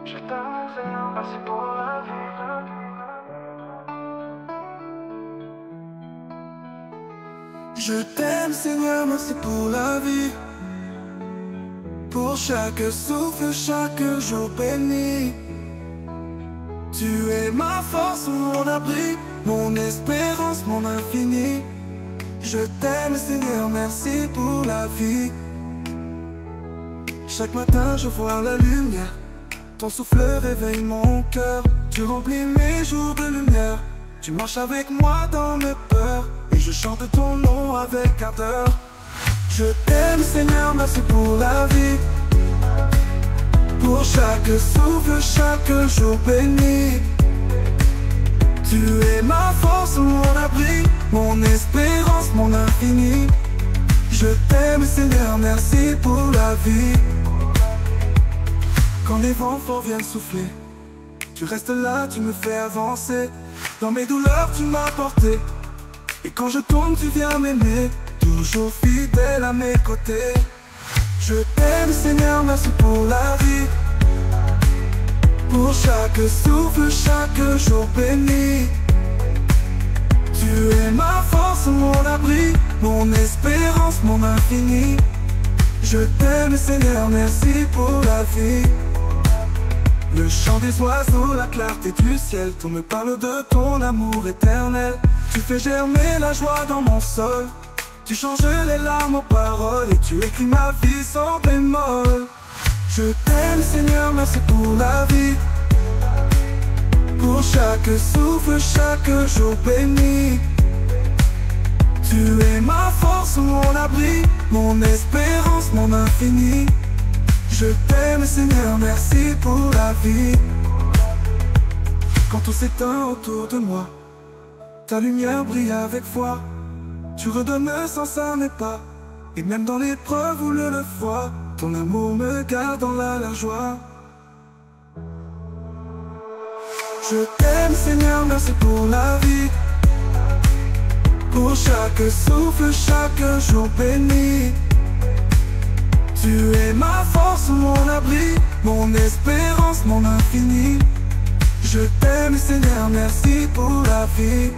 Je t'aime, Seigneur, merci pour la vie. Je t'aime, Seigneur, merci pour la vie. Pour chaque souffle, chaque jour béni. Tu es ma force, mon abri, mon espérance, mon infini. Je t'aime, Seigneur, merci pour la vie. Chaque matin je vois la lumière. Ton souffle réveille mon cœur. Tu remplis mes jours de lumière. Tu marches avec moi dans mes peurs. Et je chante ton nom avec ardeur. Je t'aime, Seigneur, merci pour la vie. Pour chaque souffle, chaque jour béni. Tu es ma force, mon abri, mon espérance, mon infini. Je t'aime, Seigneur, merci pour la vie. Quand les vents forts viennent souffler, tu restes là, tu me fais avancer. Dans mes douleurs, tu m'as porté. Et quand je tombe, tu viens m'aimer. Toujours fidèle à mes côtés. Je t'aime, Seigneur, merci pour la vie. Pour chaque souffle, chaque jour béni. Tu es ma force, mon abri, mon espérance, mon infini. Je t'aime, Seigneur, merci pour la vie. Le chant des oiseaux, la clarté du ciel, tout me parle de ton amour éternel. Tu fais germer la joie dans mon sol. Tu changes les larmes en paroles et tu écris ma vie sans bémol. Je t'aime, Seigneur, merci pour la vie. Pour chaque souffle, chaque jour béni. Tu es ma force, mon abri, mon espérance, mon infini. Je t'aime, Seigneur, merci pour la vie. Quand tout s'éteint autour de moi, ta lumière brille avec foi. Tu redonnes le sens à mes pas. Et même dans l'épreuve ou le froid, ton amour me garde dans la joie. Je t'aime, Seigneur, merci pour la vie. Pour chaque souffle, chaque jour béni. Tu es ma force, mon abri, mon espérance, mon infini. Je t'aime, Seigneur, merci pour la vie.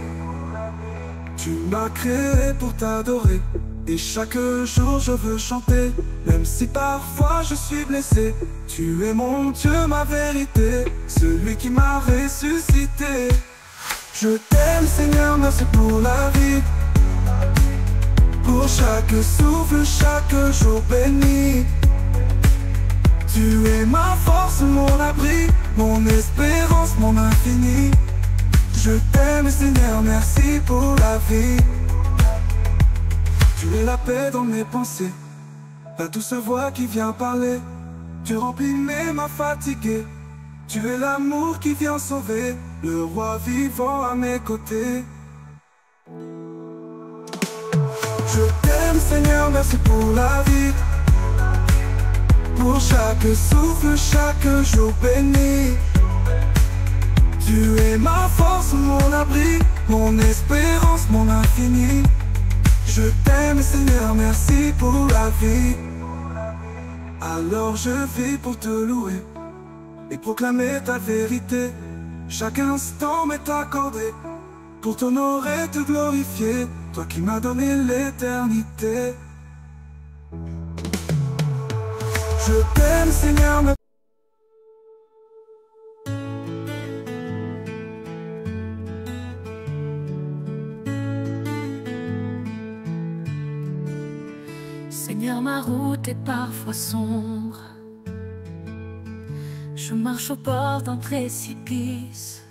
Tu m'as créé pour t'adorer. Et chaque jour je veux chanter. Même si parfois je suis blessé. Tu es mon Dieu, ma vérité. Celui qui m'a ressuscité. Je t'aime, Seigneur, merci pour la vie. Pour chaque souffle, chaque jour béni. Tu es ma force, mon abri, mon espérance, mon infini. Je t'aime, Seigneur, merci pour la vie. Tu es la paix dans mes pensées, la douce voix qui vient parler. Tu remplis mes mains fatiguées. Tu es l'amour qui vient sauver, le roi vivant à mes côtés. Je t'aime, Seigneur, merci pour la vie. Pour chaque souffle, chaque jour béni. Tu es ma force, mon abri, mon espérance, mon infini. Je t'aime, Seigneur, merci pour la vie. Alors je vis pour te louer et proclamer ta vérité. Chaque instant m'est accordé pour t'honorer, te glorifier. Toi qui m'as donné l'éternité. Je t'aime, Seigneur. Seigneur, ma route est parfois sombre. Je marche au bord d'un précipice.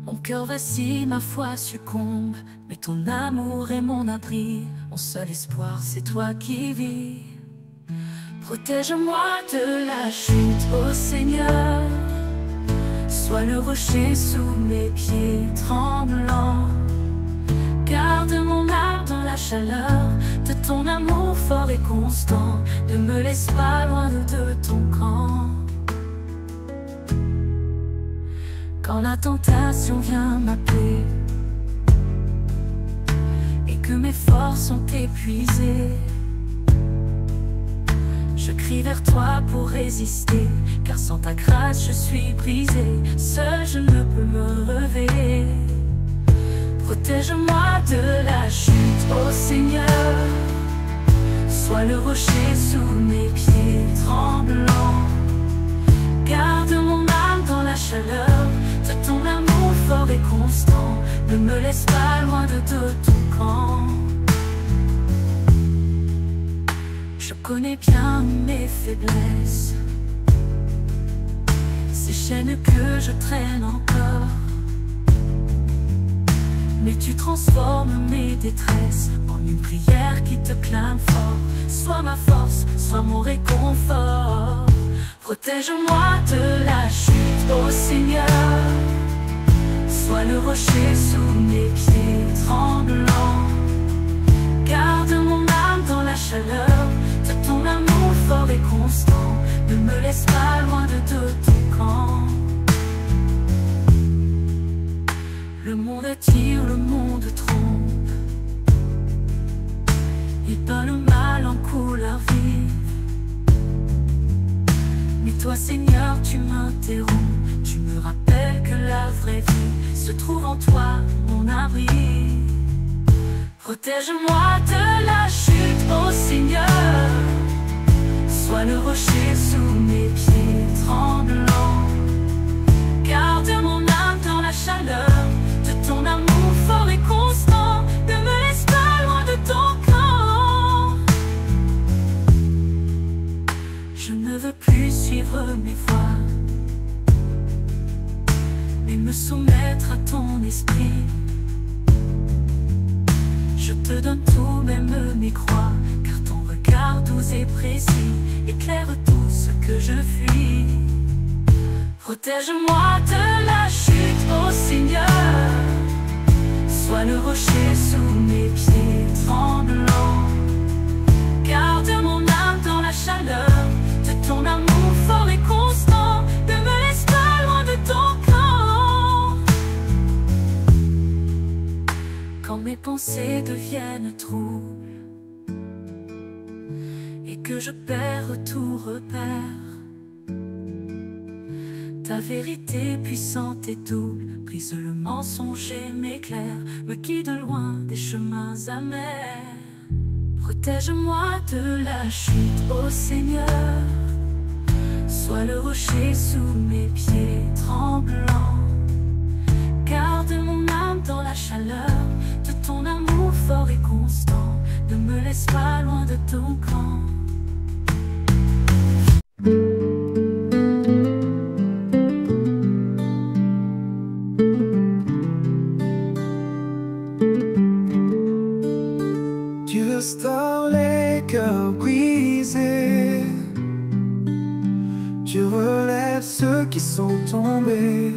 Mon cœur vacille, ma foi succombe. Mais ton amour est mon abri. Mon seul espoir, c'est toi qui vis. Protège-moi de la chute, ô Seigneur. Sois le rocher sous mes pieds tremblants. Garde mon âme dans la chaleur de ton amour fort et constant. Ne me laisse pas loin de ton camp. Quand la tentation vient m'appeler et que mes forces sont épuisées, Je crie vers toi pour résister, car sans ta grâce je suis brisé. Seul je ne peux me relever. Protège-moi de la chute, ô Seigneur. Sois le rocher sous mes pieds tremblants. Garde mon âme dans la chaleur de ton amour fort et constant. Ne me laisse pas loin de ton camp. Je connais bien mes faiblesses, ces chaînes que je traîne encore. Mais tu transformes mes détresses en une prière qui te clame fort. Sois ma force, sois mon réconfort. Protège-moi de la chute, ô Seigneur. Sois le rocher sous mes pieds tremblants. Garde mon âme dans la chaleur de ton amour fort et constant. Ne me laisse pas loin de ton camp. Le monde attire, le monde trompe. Il peint le mal en couleur vive. Mais toi Seigneur tu m'interromps. Tu me rappelles que la vraie vie se trouve en toi, mon abri. Protège-moi de la chute, ô Seigneur. Sois le rocher sous mes pieds tremblants. Garde mon âme dans la chaleur de ton amour fort et constant. Ne me laisse pas loin de ton camp. Je ne veux plus suivre mes voies, mais me soumettre à ton esprit. Je te donne tout, même mes croix, car ton regard doux et précis éclaire tout ce que je fuis. Protège-moi de la chute, ô Seigneur. Sois le rocher sous mes pieds tremblants. Garde mon âme dans la chaleur de ton amour fort et constant. Ne me laisse pas loin de ton camp. Quand mes pensées deviennent troubles et que je perds tout repère, ta vérité puissante et double brise le mensonge et m'éclaire, me guide loin des chemins amers. Protège-moi de la chute, ô Seigneur. Sois le rocher sous mes pieds tremblants. Garde mon âme dans la chaleur de ton amour fort et constant. Ne me laisse pas loin de ton camp. Tu restaures les cœurs brisés. Tu relèves ceux qui sont tombés.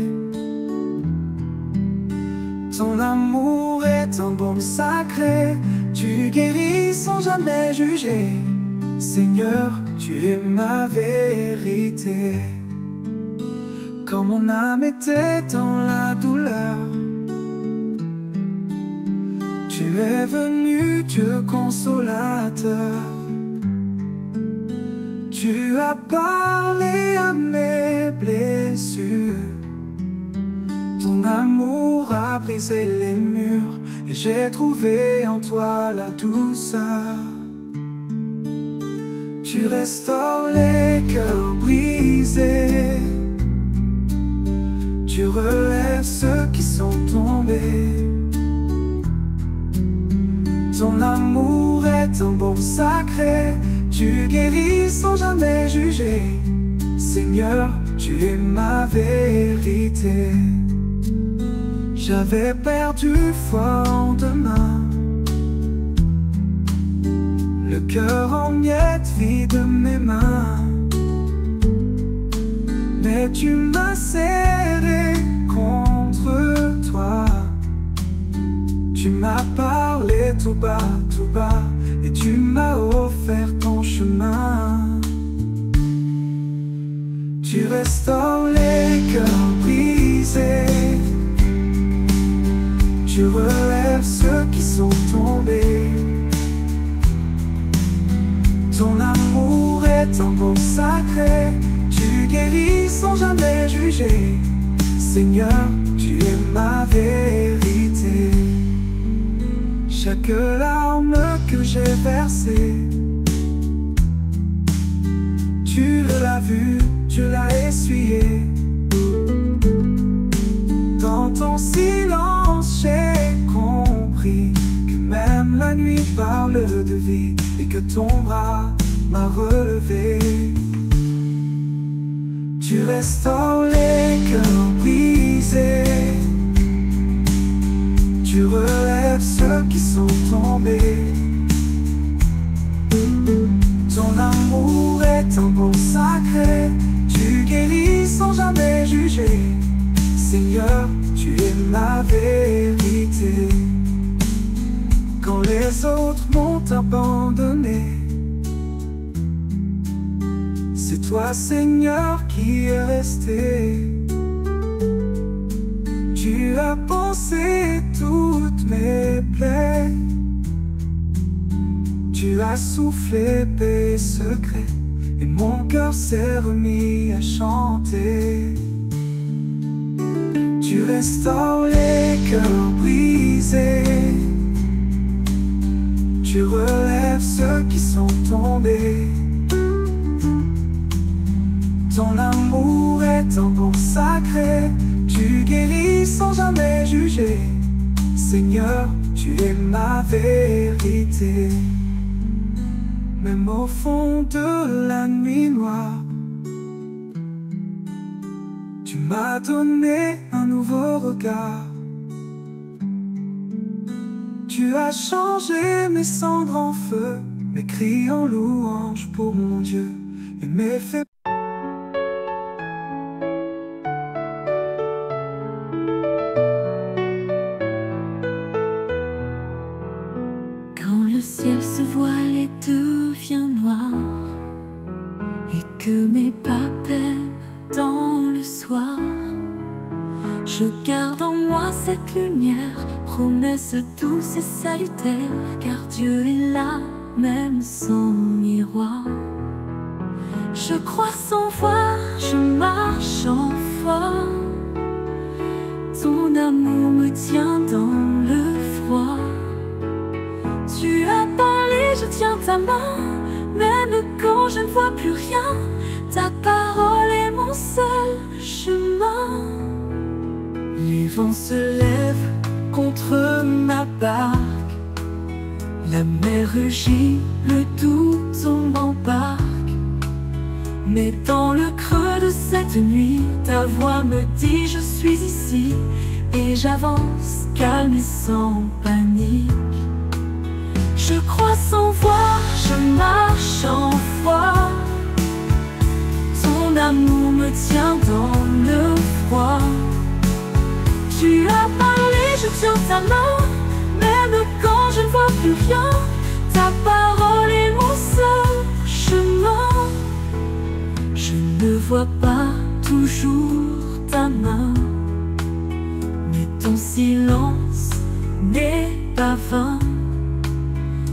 Ton amour est un baume sacré. Tu guéris sans jamais juger. Seigneur, tu es ma vérité. Quand mon âme était dans la douleur, tu es venu, Dieu consolateur. Tu as parlé à mes blessures. Ton amour a brisé les murs et j'ai trouvé en toi la douceur. Tu restaures les cœurs brisés. Tu relèves ceux qui sont tombés. Ton amour est un baume sacré. Tu guéris sans jamais juger. Seigneur, tu es ma vérité. J'avais perdu foi en demain, le cœur en miettes, vide mes mains. Mais tu m'as serré contre toi. Tu m'as parlé tout bas, et tu m'as offert ton chemin. Tu restaures les cœurs brisés. Tu relèves ceux qui sont tombés. Ton amour est est un bon sacré. Tu guéris sans jamais juger. Seigneur, tu es ma vérité. Chaque larme que j'ai versée, tu l'as vu, tu l'as essuyé. Dans ton silence, j'ai compris que même la nuit parle de vie et que ton bras m'a relevé. Tu restaures les cœurs brisés. Tu relèves ceux qui sont tombés. Ton amour est un bon sacré. Tu guéris sans jamais juger. Seigneur, tu es ma vérité. Quand les autres m'ont abandonné, c'est toi, Seigneur, qui es resté. Tu as pensé toutes mes plaies. Tu as soufflé paix secret, et mon cœur s'est remis à chanter. Tu restaures les cœurs brisés. Tu relèves ceux qui sont tombés. Ton amour est un bon sacré. Tu guéris sans jamais juger. Seigneur, tu es ma vérité. Même au fond de la nuit noire, tu m'as donné un nouveau regard. Tu as changé mes cendres en feu, mes cris en louange pour mon Dieu et mes faits. Quand le ciel se voile et devient noir, et que mes pas peinent dans le soir, je garde en moi cette lumière, promesse douce et salutaire, car Dieu est là, même sans miroir. Je crois sans voir, je marche en foi. Ton amour me tient dans le froid. Tu as parlé, je tiens ta main, même quand je ne vois plus rien. Ta parole est mon seul chemin. Les vents se lèvent contre ma barque. La mer rugit, le doute m'embarque. Mais dans le creux de cette nuit, ta voix me dit je suis ici. Et j'avance, calme et sans panique. Je crois sans voir, je marche en foi. Ton amour me tient dans le froid. Tu as parlé, je tiens ta main, même quand je ne vois plus rien. Ta parole est mon seul chemin. Je ne vois pas toujours ta main, mais ton silence n'est pas vain.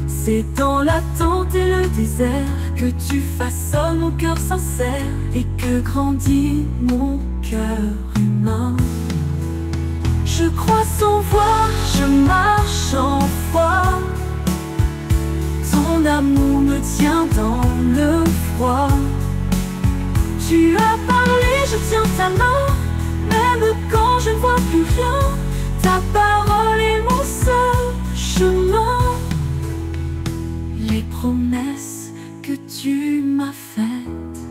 C'est dans l'attente et le désert que tu façonnes mon cœur sincère et que grandit mon cœur humain. Je crois sans voir, je marche en foi. Ton amour me tient dans le froid. Tu as parlé, je tiens ta main, même quand je ne vois plus rien. Ta parole est mon seul chemin. Les promesses que tu m'as faites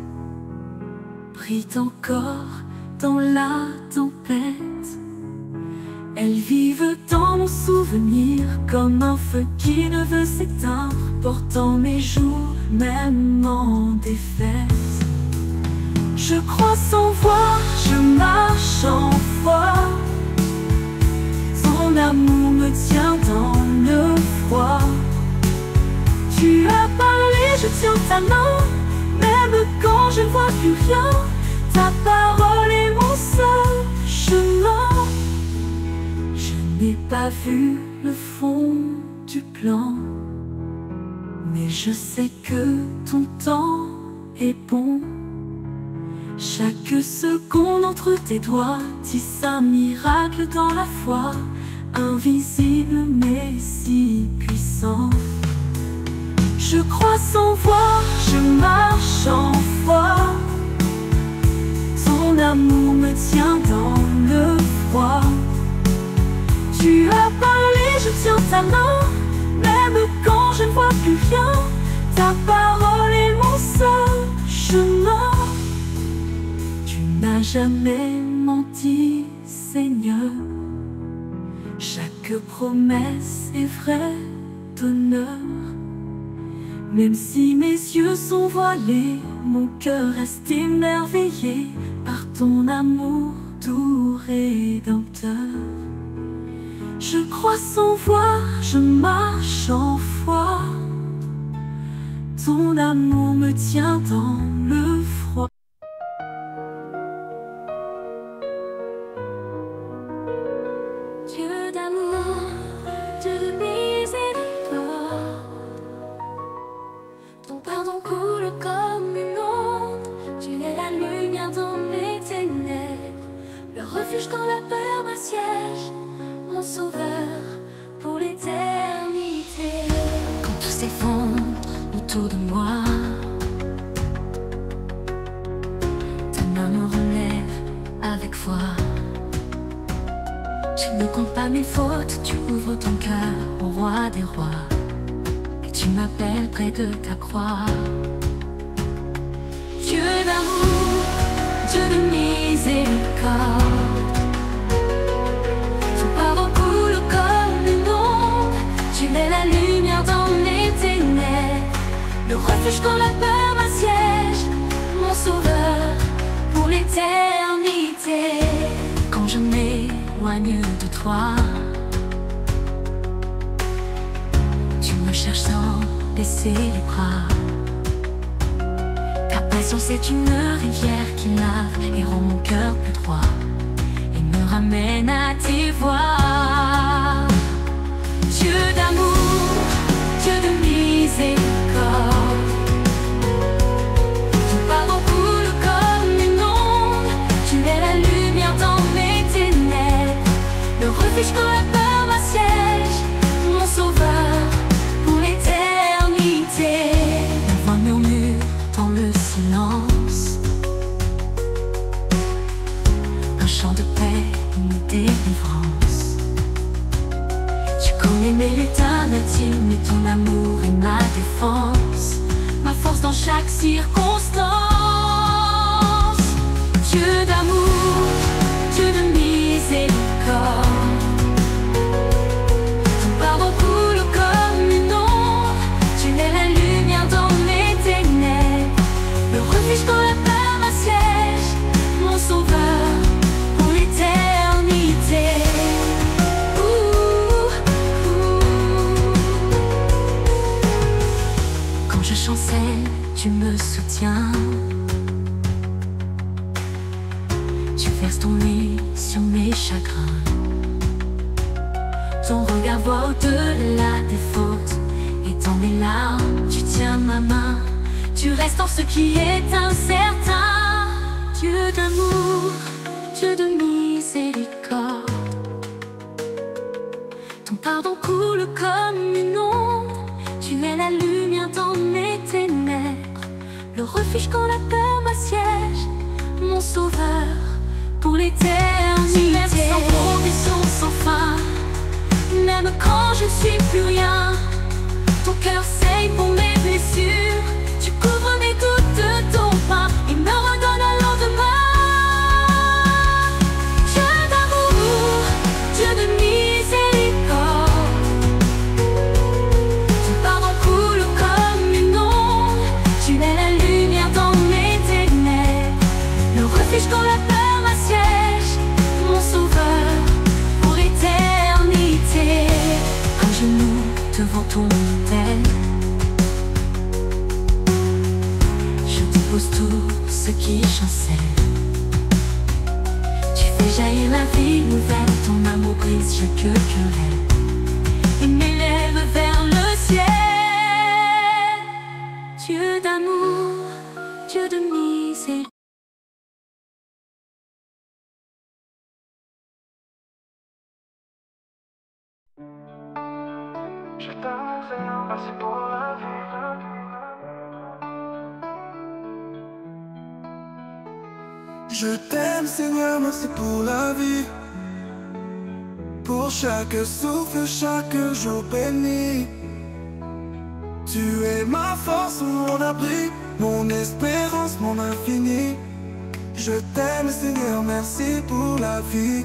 brillent encore dans la tempête. Elles vivent dans mon souvenir comme un feu qui ne veut s'éteindre, portant mes jours même en défaite. Je crois sans voir, je marche en foi. Ton amour me tient dans le froid. Tu as parlé, je tiens ta main, même quand je ne vois plus rien. Ta parole est mon seul chemin. Je n'ai pas vu le fond du plan, mais je sais que ton temps est bon. Chaque seconde entre tes doigts tisse un miracle dans la foi, invisible mais si puissant. Je crois sans voir, je marche en foi. Ton amour me tient dans le froid. Tu as parlé, je tiens ta main, même quand je ne vois plus rien. Ta parole est mon seul chemin. Tu n'as jamais menti, Seigneur. Chaque promesse est vraie d'honneur. Même si mes yeux sont voilés, mon cœur reste émerveillé par ton amour doux rédempteur. Je crois sans voir, je marche en foi. Ton amour me tient dans le froid. Dieu d'amour, Dieu de miséricorde, ton pardon coule comme une onde. Tu es la lumière dans mes ténèbres, le refuge quand la peur m'assiège, mon sauveur pour l'éternité. Quand tout s'effondre autour de moi, ta main me relève avec foi. Tu ne comptes pas mes fautes, tu ouvres ton cœur au roi des rois, et tu m'appelles près de ta croix. Dieu d'amour, Dieu de miséricorde, ton pardon coule comme une onde. Tu es la lumière dans mes ténèbres, le refuge quand la peur m'assiège, mon sauveur pour l'éternité. Quand je m'éloigne de toi, tu me cherches sans baisser les bras. Ta patience est une rivière qui lave et rend mon cœur plus droit, et me ramène à tes voies. Dieu d'amour, Dieu de miséricorde, ton pardon coule comme une onde. Tu es la lumière dans mes ténèbres, le refuge quand la peur m'assiège, mon sauveur pour l'éternité. La voix murmure dans le silence, un chant de paix, une délivrance. Tu connais mes luttes intimes, mais ton amour est ma défense, ma force dans chaque circonstance. Dieu d'amour, Dieu de miséricorde, ton pardon coule comme une onde. Tu es la lumière dans mes ténèbres, le refuge quand la peur m'assiège, mon sauveur pour l'éternité. Quand je chancelle, tu me soutiens. Tu verses ton lait sur mes chagrins. Ton regard voit au-delà des fautes, et dans mes larmes, tu tiens ma main. Tu restes en ce qui est incertain. Dieu d'amour, Dieu de miséricorde, ton pardon coule comme une onde. Tu es la lumière dans mes ténèbres, le refuge quand la peur m'assiège, mon sauveur pour l'éternité. Sans provision, sans fin, même quand je ne suis plus rien. Ton cœur saigne pour mes blessures, tu couvres mes gouttes de ton pain et me redonnes un lendemain. Dieu d'amour, Dieu de miséricorde, ton pardon coule comme une onde. Tu es la lumière dans mes ténèbres, le refuge quand la peur m'assiège, mon sauveur pour l'éternité. Un genou devant ton autel, je dépose tout ce qui chancelle. Tu fais jaillir la vie nouvelle, ton amour brise chaque querelle et m'élève vers le ciel. Dieu d'amour, Dieu de miséricorde. Je t'aime, Seigneur, merci pour la vie. Je t'aime, Seigneur, merci pour la vie. Pour chaque souffle, chaque jour béni. Tu es ma force, mon abri, mon espérance, mon infini. Je t'aime, Seigneur, merci pour la vie.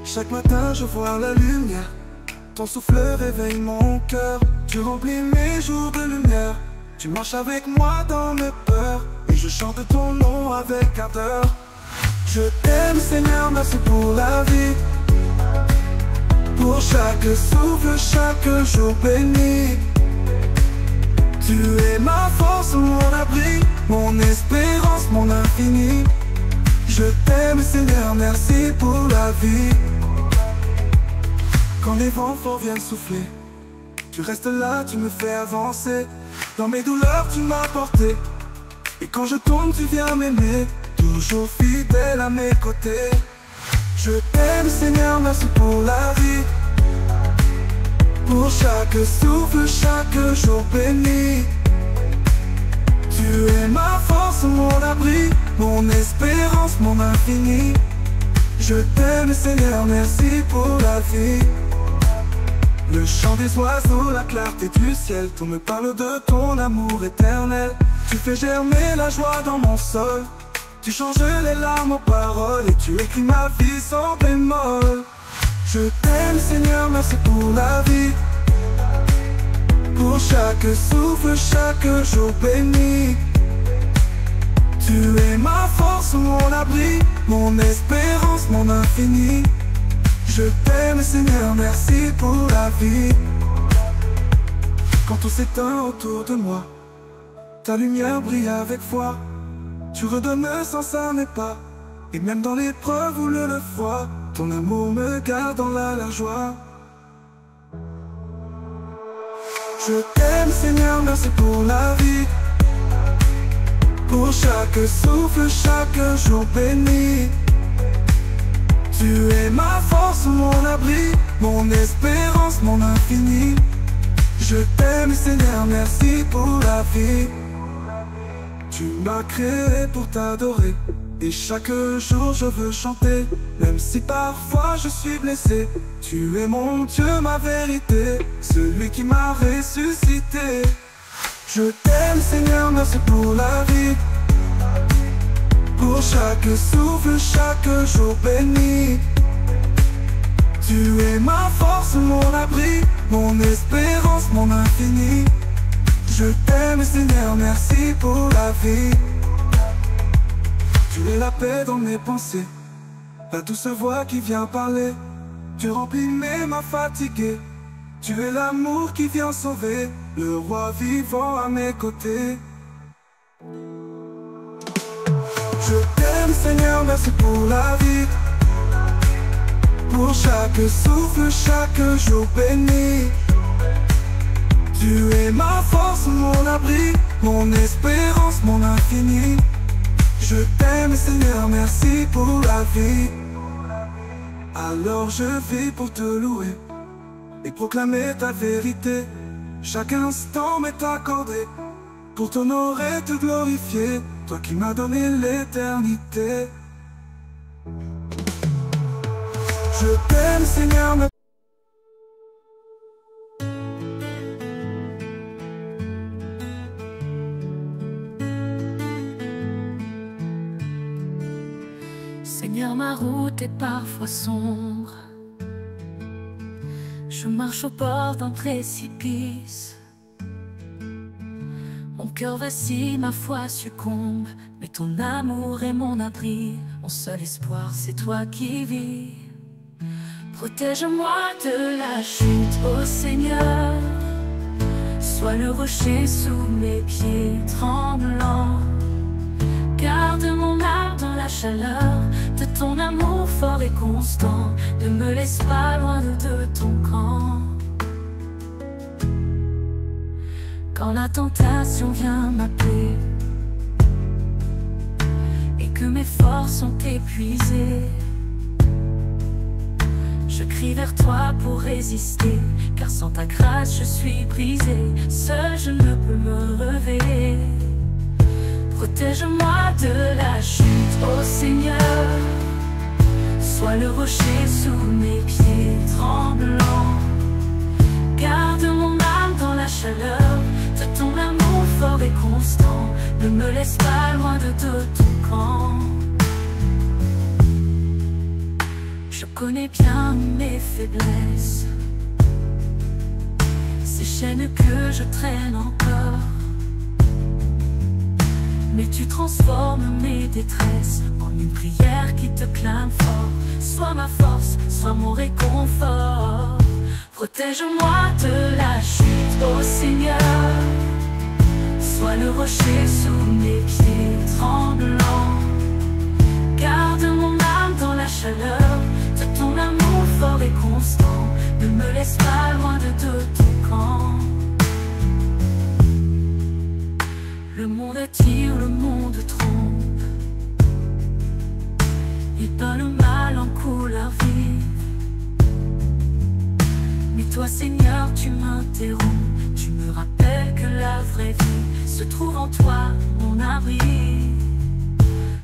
Chaque matin je vois la lumière, ton souffle réveille mon cœur. Tu remplis mes jours de lumière, tu marches avec moi dans mes peurs. Et je chante ton nom avec ardeur. Je t'aime, Seigneur, merci pour la vie. Pour chaque souffle, chaque jour béni. Tu es ma force, mon abri, mon espérance, mon infini. Je t'aime, Seigneur, merci pour la vie. Quand les vents forts viennent souffler, tu restes là, tu me fais avancer. Dans mes douleurs, tu m'as porté. Et quand je tombe, tu viens m'aimer, toujours fidèle à mes côtés. Je t'aime, Seigneur, merci pour la vie. Pour chaque souffle, chaque jour béni. Tu es ma force, mon abri, mon espérance, mon infini. Je t'aime, Seigneur, merci pour la vie. Le chant des oiseaux, la clarté du ciel, tout me parle de ton amour éternel. Tu fais germer la joie dans mon sol. Tu changes les larmes en paroles et tu écris ma vie sans bémol. Je t'aime, Seigneur, merci pour la vie. Pour chaque souffle, chaque jour béni. Tu es ma force, mon abri, mon espérance, mon infini. Je t'aime, Seigneur, merci pour la vie. Quand tout s'éteint autour de moi, ta lumière brille avec foi. Tu redonnes le sens à mes pas. Et même dans l'épreuve ou le froid, ton amour me garde dans la joie. Je t'aime, Seigneur, merci pour la vie. Pour chaque souffle, chaque jour béni. Tu es ma force, mon abri, mon espérance, mon infini. Je t'aime, Seigneur, merci pour la vie. Tu m'as créé pour t'adorer, et chaque jour je veux chanter. Même si parfois je suis blessé, tu es mon Dieu, ma vérité, celui qui m'a ressuscité. Je t'aime, Seigneur, merci pour la vie. Pour chaque souffle, chaque jour béni. Tu es ma force, mon abri, mon espérance, mon infini. Je t'aime, Seigneur, merci pour la vie. Tu es la paix dans mes pensées, la douce voix qui vient parler. Tu remplis mes mains fatiguées. Tu es l'amour qui vient sauver, le roi vivant à mes côtés. Je t'aime, Seigneur, merci pour la vie. Pour chaque souffle, chaque jour béni. Tu es ma force, mon abri, mon espérance, mon infini. Je t'aime, Seigneur, merci pour la vie. Alors je vis pour te louer et proclamer ta vérité. Chaque instant m'est accordé pour t'honorer, te glorifier, toi qui m'as donné l'éternité. Je t'aime, Seigneur. Seigneur, ma route est parfois sombre. Je marche au bord d'un précipice. Mon cœur vacille, ma foi succombe. Mais ton amour est mon abri. Mon seul espoir, c'est toi qui vis. Protège-moi de la chute, ô Seigneur. Sois le rocher sous mes pieds tremblants. Garde mon âme dans la chaleur de ton amour fort et constant. Ne me laisse pas loin de ton camp. Quand la tentation vient m'appeler, mes forces sont épuisées. Je crie vers toi pour résister, car sans ta grâce je suis brisé. Seul je ne peux me relever. Protège-moi de la chute, ô Seigneur. Sois le rocher sous mes pieds tremblants. Garde mon âme dans la chaleur de ton amour fort et constant. Ne me laisse pas loin de ton camp. Je connais bien mes faiblesses, ces chaînes que je traîne encore. Mais tu transformes mes détresses en une prière qui te clame fort. Sois ma force, sois mon réconfort. Protège-moi de la chute, ô Seigneur. Sois le rocher sous mes pieds tremblants. Garde mon âme dans la chaleur de ton amour fort et constant. Ne me laisse pas loin de ton camp. Le monde attire, le monde trompe. Il peint le mal en couleur vive. Mais toi Seigneur tu m'interromps. Tu me rappelles que la vraie vie se trouve en toi, mon abri.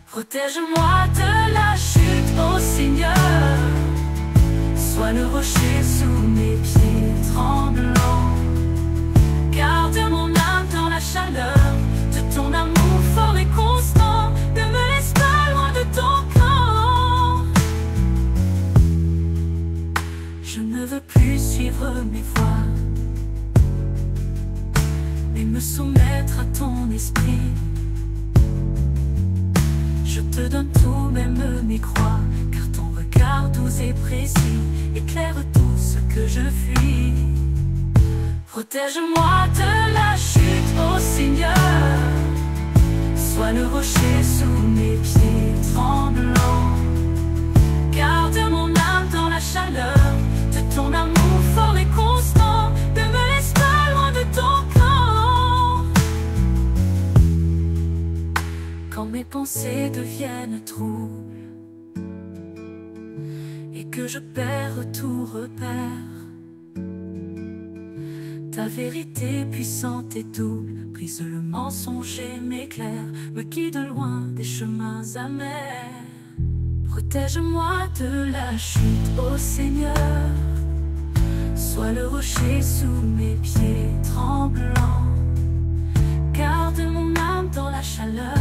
Protège-moi de la chute, ô Seigneur. Sois le rocher sous mes pieds tremblants. Garde mon âme dans la chaleur de ton amour fort et constant. Ne me laisse pas loin de ton camp. Je ne veux plus suivre mes voies, mais me soumettre à ton esprit. Je te donne tout, même mes croix, car ton regard doux et précis éclaire tout ce que je fuis. Protège-moi de la chute, ô Seigneur. Sois le rocher sous mes pieds tremblants. Garde mon âme dans la chaleur de ton amour fort et constant. Ne me laisse pas loin de ton camp. Quand mes pensées deviennent troubles et que je perds tout repère, ta vérité puissante et double brise le mensonge et m'éclaire, me guide loin des chemins amers. Protège-moi de la chute, ô Seigneur. Sois le rocher sous mes pieds tremblants. Garde mon âme dans la chaleur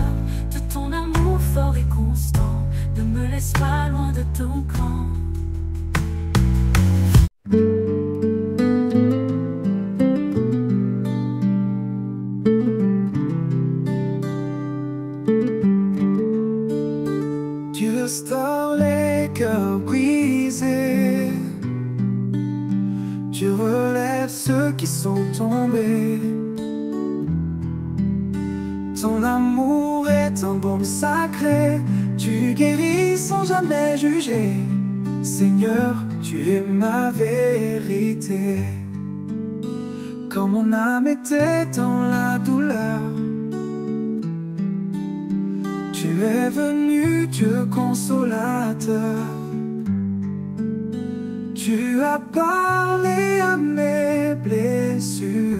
de ton amour fort et constant. Ne me laisse pas loin de ton camp. Tu restaures les cœurs brisés. Tu relèves ceux qui sont tombés. Ton amour est un baume sacré. Tu guéris sans jamais juger. Seigneur, tu es ma vérité. Quand mon âme était dans la douleur, tu es venu, Dieu consolateur. Tu as parlé à mes blessures.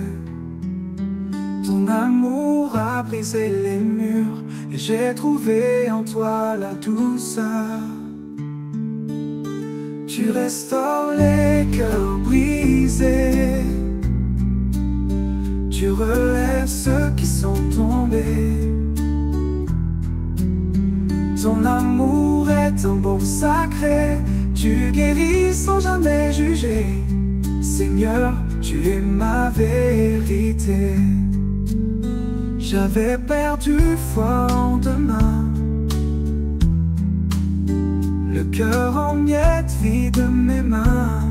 Ton amour a brisé les murs et j'ai trouvé en toi la douceur. Tu restaures les cœurs brisés. Tu relèves ceux qui sont tombés. Ton amour est un baume sacré. Tu guéris sans jamais juger. Seigneur, tu es ma vérité. J'avais perdu foi en demain, le cœur en miettes, vide mes mains.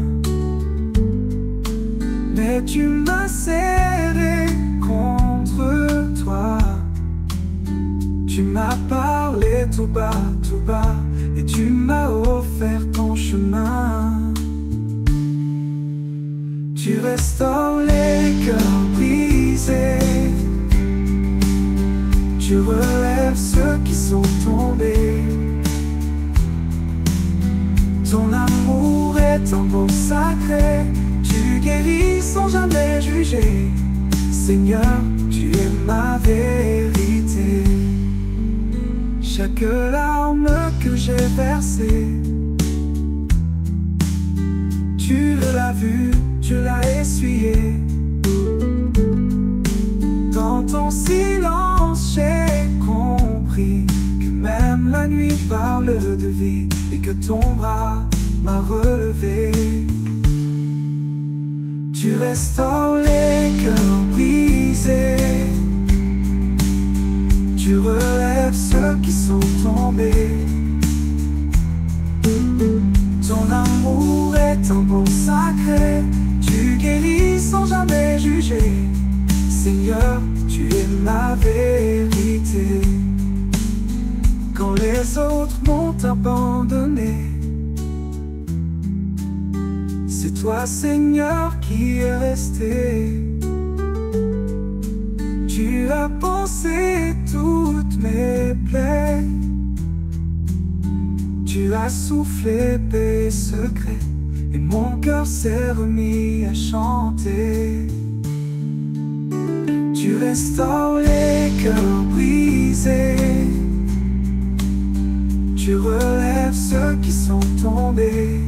Mais tu m'as serré contre toi. Tu m'as parlé tout bas, et tu m'as offert ton chemin. Tu restaures les cœurs brisés. Tu relèves relèves ceux qui sont tombés. Ton amour est un bon sacré, tu guéris sans jamais juger. Seigneur, tu es ma vérité. Chaque larme que j'ai versée, tu l'as vu, tu l'as essuyé. Dans ton silence, j'ai compris que même la nuit parle de vie et que ton bras m'a relevé. Tu restaures les cœurs brisés, tu relèves ceux qui sont tombés. Ton amour est un bon sacré, tu guéris sans jamais juger. Seigneur, tu es ma vérité. Quand les autres m'ont abandonné, c'est toi, Seigneur, qui es resté. Tu as pensé toutes mes plaies, tu as soufflé paix et secret, et mon cœur s'est remis à chanter. Tu restaures les cœurs brisés, tu relèves ceux qui sont tombés.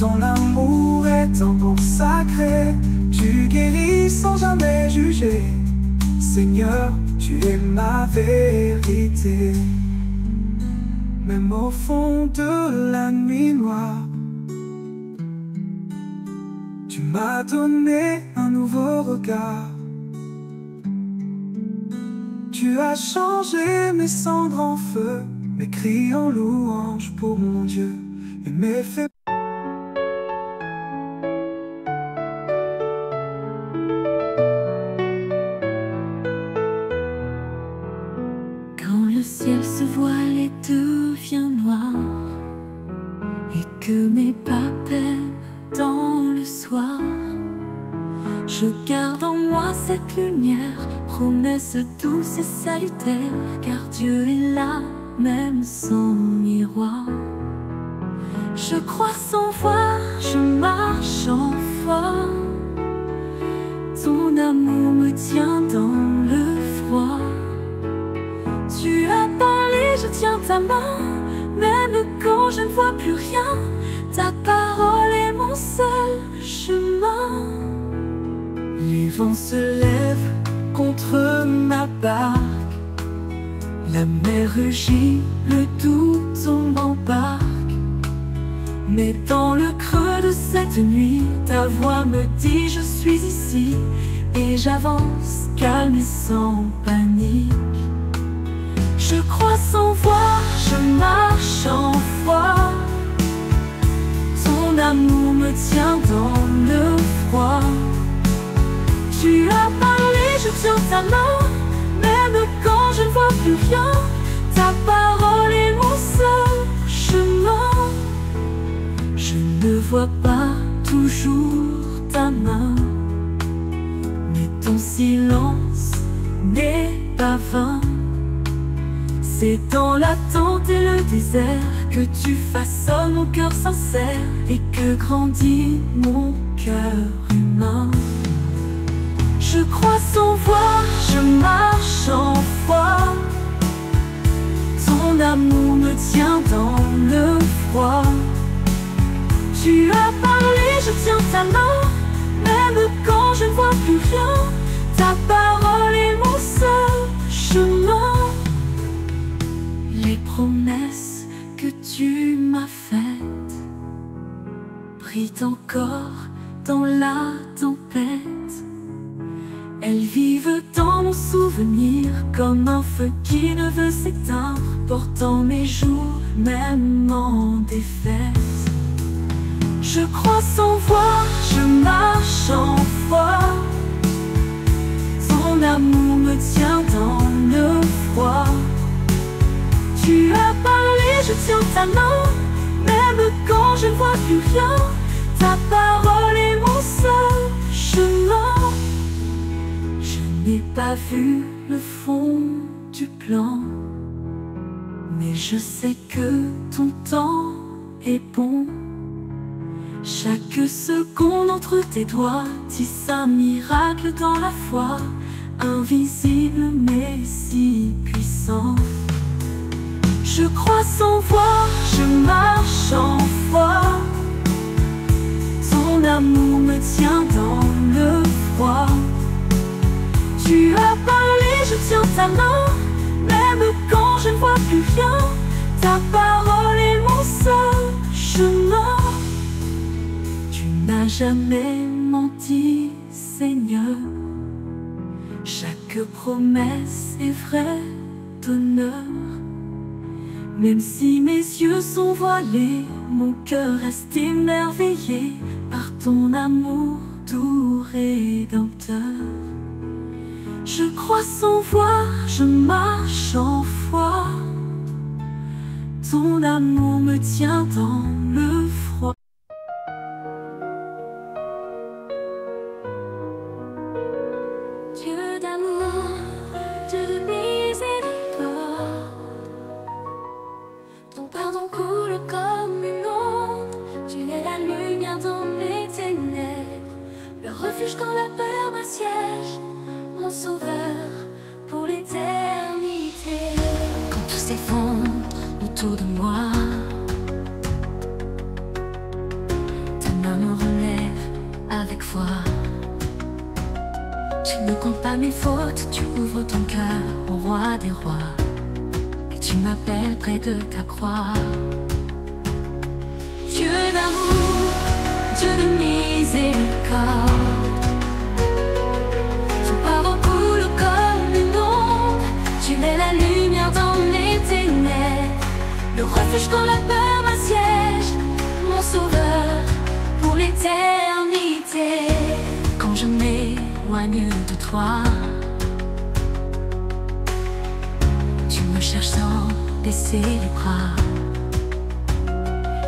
Ton amour est un bon sacré, tu guéris sans jamais juger. Seigneur, tu es ma vérité. Même au fond de la nuit noire, tu m'as donné un nouveau regard. Tu as changé mes cendres en feu, mes cris en louange pour mon Dieu et mes faits. Quand le ciel se voile et devient noir, et que mes pas peinent dans le soir, je garde en moi cette lumière, promesse douce et salutaire, car Dieu est là, même sans miroir. Je crois sans voir, je marche en foi. Ton amour me tient dans le froid. Tu as parlé, je tiens ta main, même quand je ne vois plus rien. Ta parole est mon seul chemin. Les vents se lèvent contre ma barque, la mer rugit, le doute m'embarque. Mais dans le creux de cette nuit, ta voix me dit je suis ici, et j'avance calme et sans panique. Je crois sans voir, je marche en foi. Ton amour me tient dans le froid. Tu as parlé, je tiens ta main, même quand je ne vois plus rien. Ta parole est mon seul chemin. Je ne vois pas toujours ta main, mais ton silence n'est pas vain. C'est dans l'attente et le désert que tu façonnes mon cœur sincère et que grandit mon cœur humain. Je crois sans voir, je marche en foi. Ton amour me tient dans le froid. Tu as parlé, je tiens ta main, même quand je ne vois plus rien. Ta parole est mon seul chemin. Les promesses que tu m'as faites brillent encore dans la tempête. Elles vivent dans mon souvenir comme un feu qui ne veut s'éteindre, portant mes jours même en défaite. Je crois sans voir, je marche en foi. Ton amour me tient dans le froid. Tu as parlé, je tiens ta main, même quand je ne vois plus rien. Ta parole est mon seul chemin. Je n'ai pas vu le fond du plan. Mais je sais que ton temps est bon. Chaque seconde entre tes doigts tisse un miracle dans la foi, invisible mais si puissant. Je crois sans voir, je marche en foi. Ton amour me tient dans le froid. Tu as parlé, je tiens ta main, même quand je ne vois plus rien. Ta parole est mon seul chemin. Tu n'as jamais menti, Seigneur. Chaque promesse est vraie d'honneur. Même si mes yeux sont voilés, mon cœur reste émerveillé par ton amour doux rédempteur. Je crois sans voir, je marche en foi. Ton amour me tient dans le froid. Dieu d'amour, Dieu de miséricorde, ton pardon coule comme une onde. Tu es la lumière dans mes ténèbres, le refuge quand la peur m'assiège, mon sauveur pour l'éternité. Quand tout s'effondre autour de moi, ta main me relève avec foi. Tu ne comptes pas mes fautes, tu ouvres ton cœur au roi des rois, et tu m'appelles près de ta croix. Dieu d'amour, Dieu de miséricorde, ton pardon coule comme une onde. Tu es la lumière dans mes ténèbres, le refuge quand la peur m'assiège, mon sauveur pour l'éternité. Quand je m'éloigne de toi, tu me cherches sans baisser les bras.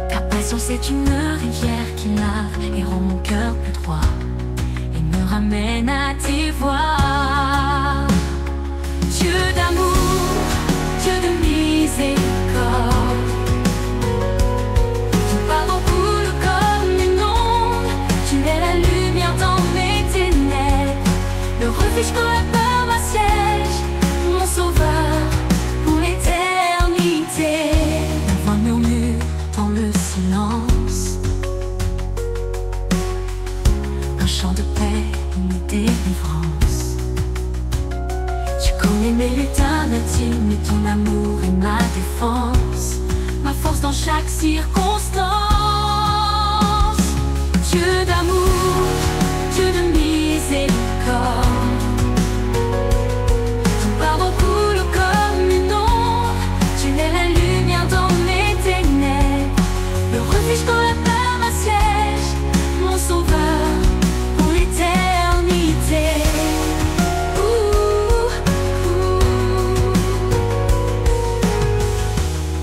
Ta patience est une rivière qui lave et rend mon cœur plus droit, et me ramène à tes voies. Dieu d'amour, Dieu de miséricorde, ton pardon coule comme une onde. Tu es la lumière dans mes ténèbres, le refuge quand la peur m'assiège, mon sauveur pour l'éternité. Ma voix murmure dans le silence, un chant de paix, une délivrance. Tu connais mes lutins intimes, et ton amour est ma défense, ma force dans chaque circonstance. Dieu d'amour, Dieu de miséricorde, ton pardon coule comme une onde. Tu es la lumière dans mes ténèbres, le refuge quand la peur m'assiège, mon sauveur pour l'éternité.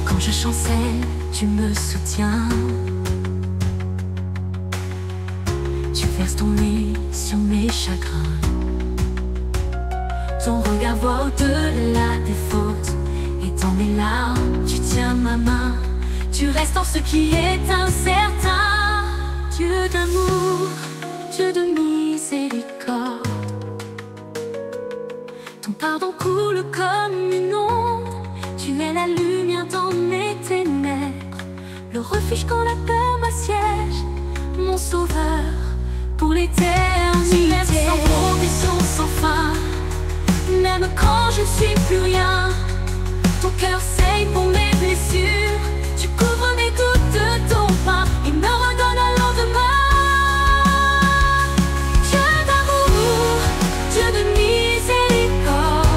Quand je chancelle, tu me soutiens. Tu verses ton lait sur mes chagrins. Ton regard voit au-delà des fautes, et dans mes larmes, tu tiens ma main. Tu restes en ce qui est incertain. Dieu d'amour, Dieu de miséricorde, ton pardon coule comme une onde. Tu es la lumière dans mes ténèbres, le refuge quand la peur m'assiège, mon sauveur pour l'éternité. Sans provision, sans fin, même quand je ne suis plus rien. Ton cœur saigne pour mes blessures, tu couvres mes doutes de ton pain et me redonnes un lendemain. Dieu d'amour, Dieu de miséricorde,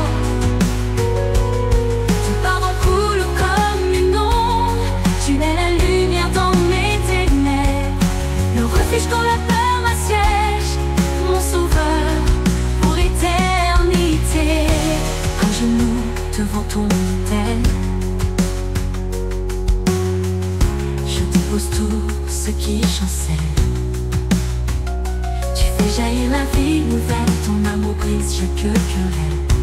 ton pardon coule comme une onde. Tu es la lumière dans mes ténèbres, le refuge quand la peur m'assiège, mon sauveur pour l'éternité. Un genou devant ton autel, je dépose tout ce qui chancelle. Tu fais jaillir la vie nouvelle, ton amour brise chaque querelle.